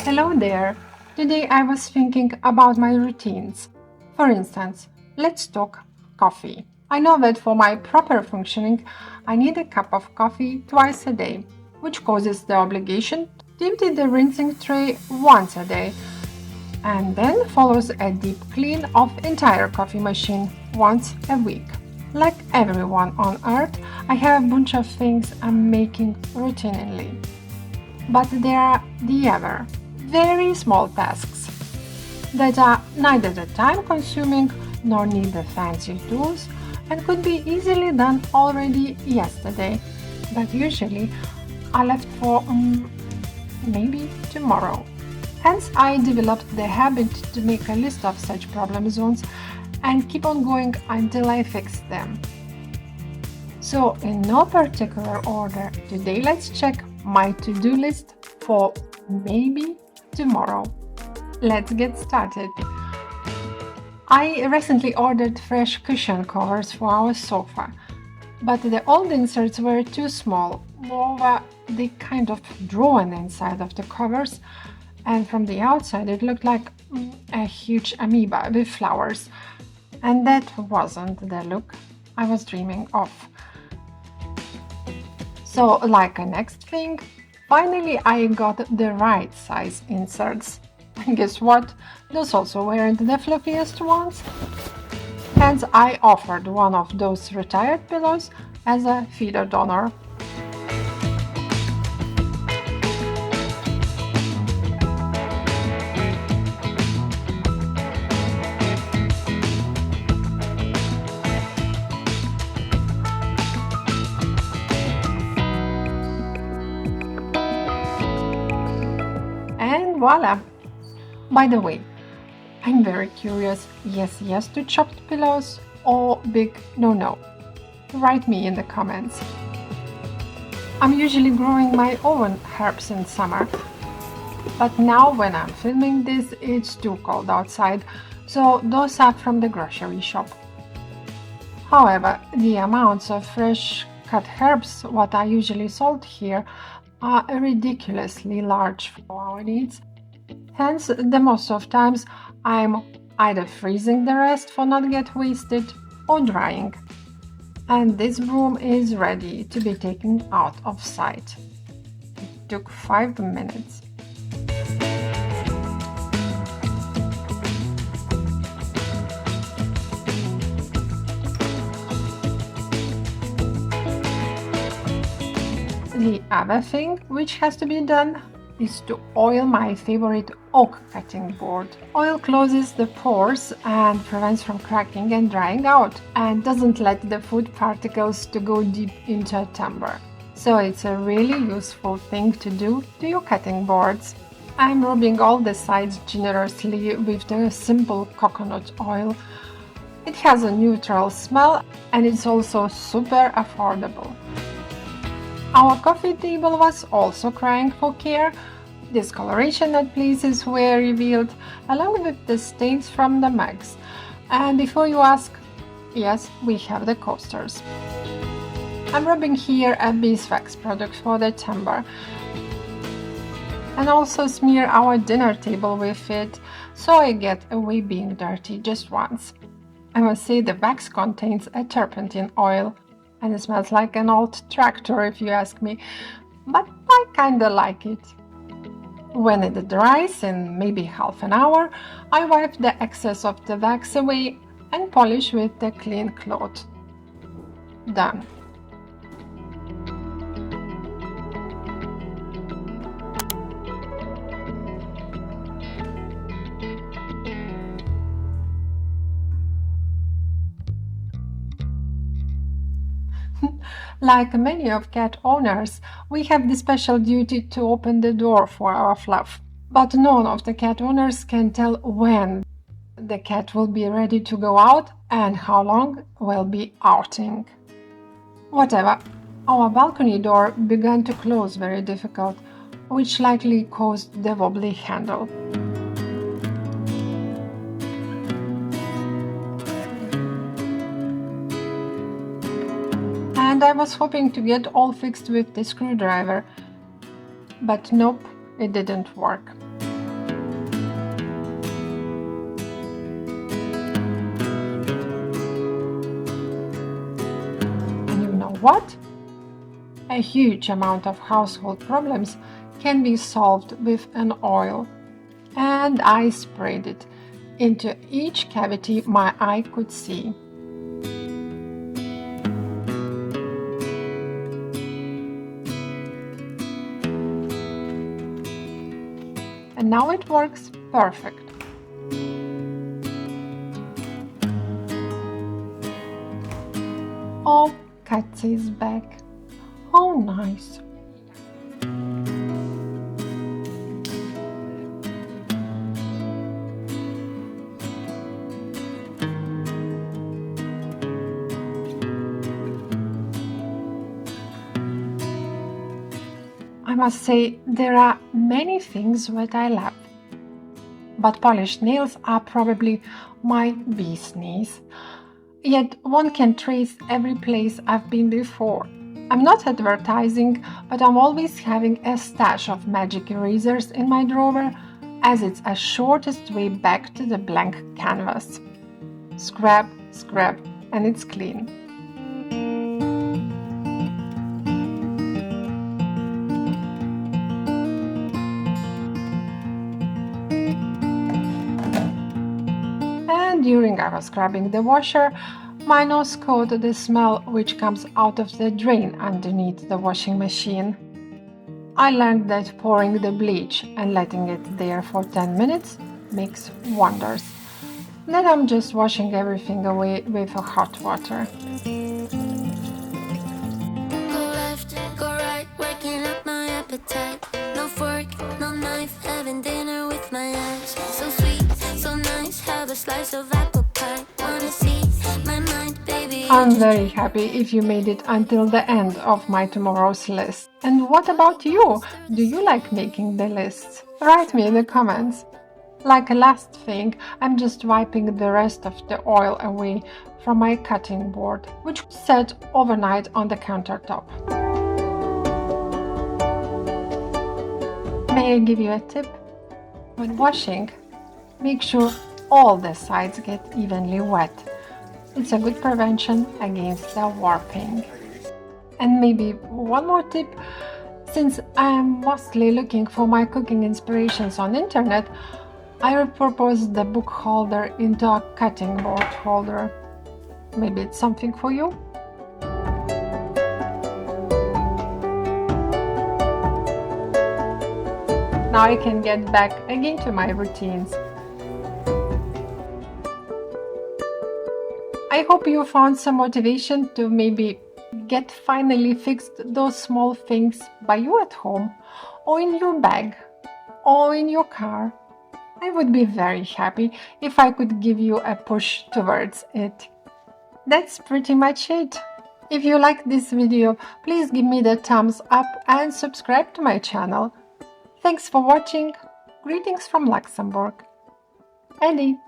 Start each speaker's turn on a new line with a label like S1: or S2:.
S1: Hello there. Today I was thinking about my routines. For instance, let's talk coffee. I know that for my proper functioning, I need a cup of coffee twice a day, which causes the obligation to empty the rinsing tray once a day, and then follows a deep clean of entire coffee machine once a week. Like everyone on earth, I have a bunch of things I'm making routinely. But there are the other, very small tasks that are neither the time consuming nor need the fancy tools and could be easily done already yesterday, but usually are left for maybe tomorrow. Hence, I developed the habit to make a list of such problem zones and keep on going until I fix them. So, in no particular order, today let's check my to-do list for maybe tomorrow. Let's get started. I recently ordered fresh cushion covers for our sofa, but the old inserts were too small. Moreover, they kind of drawn inside of the covers, and from the outside it looked like a huge amoeba with flowers. And that wasn't the look I was dreaming of. So, like a next thing, finally I got the right size inserts. And guess what? Those also weren't the fluffiest ones. Hence, I offered one of those retired pillows as a feeder donor. And voila! By the way, I'm very curious, yes to chopped pillows or big no. Write me in the comments. I'm usually growing my own herbs in summer, but now when I'm filming this it's too cold outside, so those are from the grocery shop. However, the amounts of fresh cut herbs what are usually sold here are ridiculously large for our needs. Hence, the most of times I'm either freezing the rest for not get wasted or drying. And this broom is ready to be taken out of sight. It took 5 minutes. The other thing which has to be done is to oil my favorite oak cutting board. Oil closes the pores and prevents from cracking and drying out, and doesn't let the food particles to go deep into timber. So it's a really useful thing to do to your cutting boards. I'm rubbing all the sides generously with the simple coconut oil. It has a neutral smell and it's also super affordable. Our coffee table was also crying for care. Discoloration at places were revealed, along with the stains from the mugs. And before you ask, yes, we have the coasters. I'm rubbing here a beeswax product for the timber, and also smear our dinner table with it, so I get away being dirty just once. I must say the wax contains a turpentine oil, and it smells like an old tractor if you ask me, but I kinda like it. When it dries in maybe half an hour, I wipe the excess of the wax away and polish with the clean cloth. Done. Like many of cat owners, we have the special duty to open the door for our fluff. But none of the cat owners can tell when the cat will be ready to go out and how long will be outing. Whatever, our balcony door began to close very difficult, which likely caused the wobbly handle. And I was hoping to get all fixed with the screwdriver, but nope, it didn't work. what? A huge amount of household problems can be solved with an oil. And I sprayed it into each cavity my eye could see. And now it works perfect. Oh, Katya is back. How nice. I must say, there are many things that I love, but polished nails are probably my bee's knees. Yet one can trace every place I've been before. I'm not advertising, but I'm always having a stash of magic erasers in my drawer, as it's a shortest way back to the blank canvas. Scrub, scrub, and it's clean. And during I was scrubbing the washer, my nose caught the smell which comes out of the drain underneath the washing machine. I learned that pouring the bleach and letting it there for 10 minutes makes wonders. Then I'm just washing everything away with hot water.
S2: Go left, go right, working up my appetite. No fork, no knife, having dinner with my eyes. So sweet, so nice, have a slice of apple pie. Wanna see my mind, baby?
S1: I'm very happy if you made it until the end of my tomorrow's list. And what about you? Do you like making the lists? Write me in the comments. Like a last thing, I'm just wiping the rest of the oil away from my cutting board, which sat overnight on the countertop. May I give you a tip? When washing, make sure all the sides get evenly wet. It's a good prevention against the warping. And maybe one more tip, since I'm mostly looking for my cooking inspirations on internet, I repurposed the book holder into a cutting board holder. Maybe it's something for you? Now I can get back again to my routines. I hope you found some motivation to maybe get finally fixed those small things by you at home, or in your bag, or in your car. I would be very happy if I could give you a push towards it. That's pretty much it. If you liked this video, please give me the thumbs up and subscribe to my channel. Thanks for watching. Greetings from Luxembourg. Eddie.